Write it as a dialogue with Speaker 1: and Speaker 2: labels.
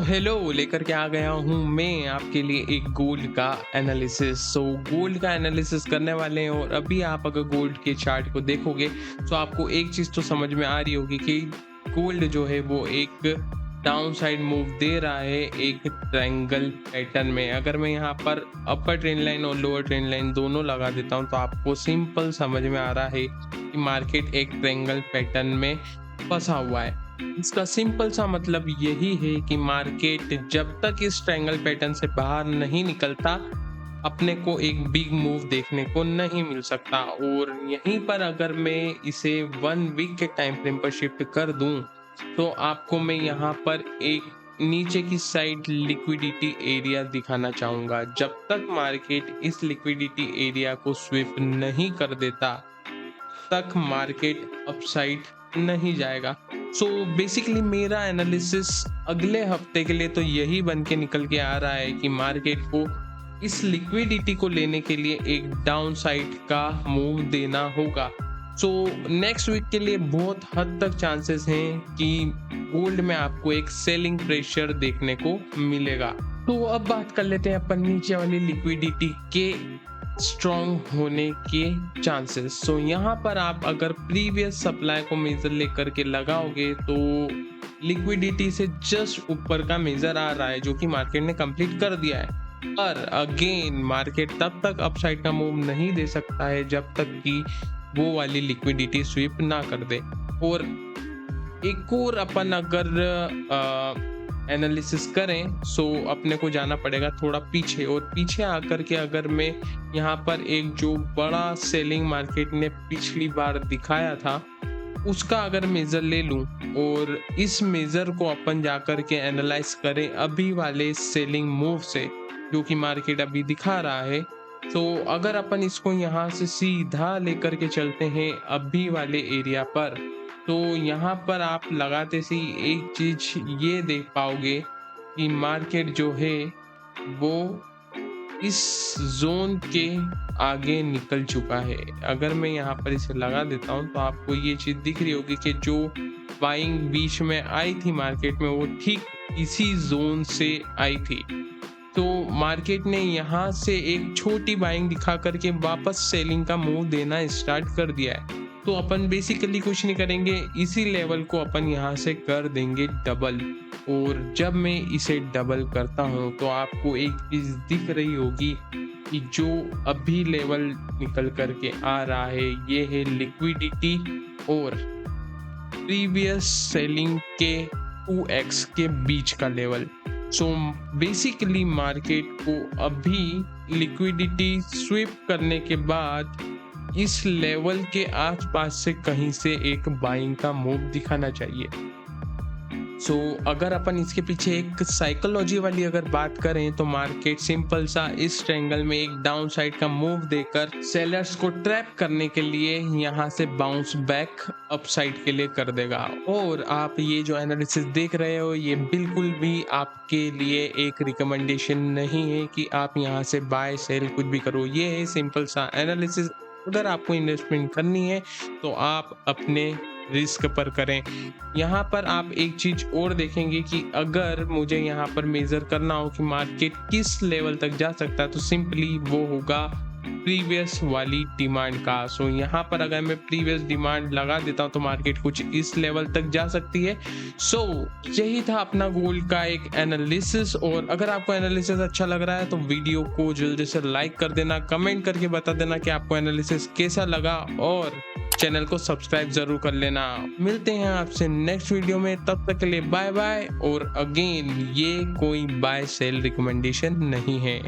Speaker 1: Hello लेकर के आ गया हूँ मैं आपके लिए एक गोल्ड का एनालिसिस। गोल्ड का एनालिसिस करने वाले हैं और अभी आप अगर गोल्ड के चार्ट को देखोगे तो आपको एक चीज़ तो समझ में आ रही होगी कि गोल्ड जो है वो एक डाउन साइड मूव दे रहा है एक ट्रायंगल पैटर्न में। अगर मैं यहाँ पर अपर ट्रेंड लाइन और लोअर ट्रेंड लाइन दोनों लगा देता हूँ तो आपको सिंपल समझ में आ रहा है कि मार्केट एक ट्रायंगल पैटर्न में फंसा हुआ है। इसका सिंपल सा मतलब यही है कि मार्केट जब तक इस ट्रायंगल पैटर्न से बाहर नहीं निकलता अपने को एक बिग मूव देखने को नहीं मिल सकता। और यहीं पर अगर मैं इसे 1 वीक के टाइम फ्रेम पर शिफ्ट कर दूं तो आपको मैं यहाँ पर एक नीचे की साइड लिक्विडिटी एरिया दिखाना चाहूंगा। जब तक मार्केट इस लिक्विडिटी एरिया को स्वीप नहीं कर देता तक मार्केट अपसाइड नहीं जाएगा। बेसिकली मेरा एनालिसिस अगले हफ्ते के लिए तो यही बन के निकल के आ रहा है कि मार्केट को इस लिक्विडिटी को लेने के लिए एक डाउन साइड का मूव देना होगा। नेक्स्ट वीक के लिए बहुत हद तक चांसेस हैं कि गोल्ड में आपको एक सेलिंग प्रेशर देखने को मिलेगा। तो अब बात कर लेते हैं अपन नीचे वाली लिक्विडिटी के स्ट्रॉन्ग होने के चांसेस। यहाँ पर आप अगर प्रीवियस सप्लाई को मेजर लेकर के लगाओगे तो लिक्विडिटी से जस्ट ऊपर का मेजर आ रहा है जो कि मार्केट ने कंप्लीट कर दिया है। पर अगेन मार्केट तब तक अपसाइड का मूव नहीं दे सकता है जब तक कि वो वाली लिक्विडिटी स्वीप ना कर दे। और एक और अपन अगर एनालिसिस करें अपने को जाना पड़ेगा थोड़ा पीछे। और पीछे आकर के अगर मैं यहाँ पर एक जो बड़ा सेलिंग मार्केट ने पिछली बार दिखाया था उसका अगर मेजर ले लूं और इस मेजर को अपन जाकर के एनालाइज करें अभी वाले सेलिंग मूव से जो कि मार्केट अभी दिखा रहा है, तो अगर अपन इसको यहाँ से सीधा लेकर के चलते हैं अभी वाले एरिया पर तो यहाँ पर आप लगाते सी एक चीज ये देख पाओगे कि मार्केट जो है वो इस जोन के आगे निकल चुका है। अगर मैं यहाँ पर इसे लगा देता हूँ तो आपको ये चीज दिख रही होगी कि जो बाइंग बीच में आई थी मार्केट में वो ठीक इसी जोन से आई थी। तो मार्केट ने यहाँ से एक छोटी बाइंग दिखा करके वापस सेलिंग का मूव देना स्टार्ट कर दिया है। तो अपन बेसिकली कुछ नहीं करेंगे, इसी लेवल को अपन यहाँ से कर देंगे डबल। और जब मैं इसे डबल करता हूँ तो आपको एक चीज दिख रही होगी कि जो अभी लेवल निकल करके आ रहा है ये है लिक्विडिटी और प्रीवियस सेलिंग के 2x के बीच का लेवल। बेसिकली मार्केट को अभी लिक्विडिटी स्वीप करने के बाद इस लेवल के आसपास से कहीं से एक बाइंग का मूव दिखाना चाहिए। अगर अपन इसके पीछे एक साइकोलॉजी वाली अगर बात करें तो मार्केट सिंपल सा इस ट्रायंगल में एक डाउन साइड का मूव देकर सेलर्स को ट्रैप करने के लिए यहाँ से बाउंस बैक अपसाइड के लिए कर देगा। और आप ये जो एनालिसिस देख रहे हो ये बिल्कुल भी आपके लिए एक रिकमेंडेशन नहीं है कि आप यहाँ से बाय सेल कुछ भी करो। ये है सिंपल सा एनालिसिस। अगर आपको इन्वेस्टमेंट करनी है तो आप अपने रिस्क पर करें। यहाँ पर आप एक चीज और देखेंगे कि अगर मुझे यहाँ पर मेजर करना हो कि मार्केट किस लेवल तक जा सकता है तो सिंपली वो होगा प्रीवियस वाली डिमांड का। यहाँ पर अगर मैं प्रीवियस डिमांड लगा देता हूँ तो मार्केट कुछ इस लेवल तक जा सकती है। यही था अपना गोल्ड का एक एनालिसिस। और अगर आपको एनालिसिस अच्छा लग रहा है तो वीडियो को जल्दी से लाइक कर देना, कमेंट करके बता देना कि आपको एनालिसिस कैसा लगा और चैनल को सब्सक्राइब जरूर कर लेना। मिलते हैं आपसे नेक्स्ट वीडियो में, तब तक के लिए बाय बाय। और अगेन ये कोई बाय सेल रिकमेंडेशन नहीं है।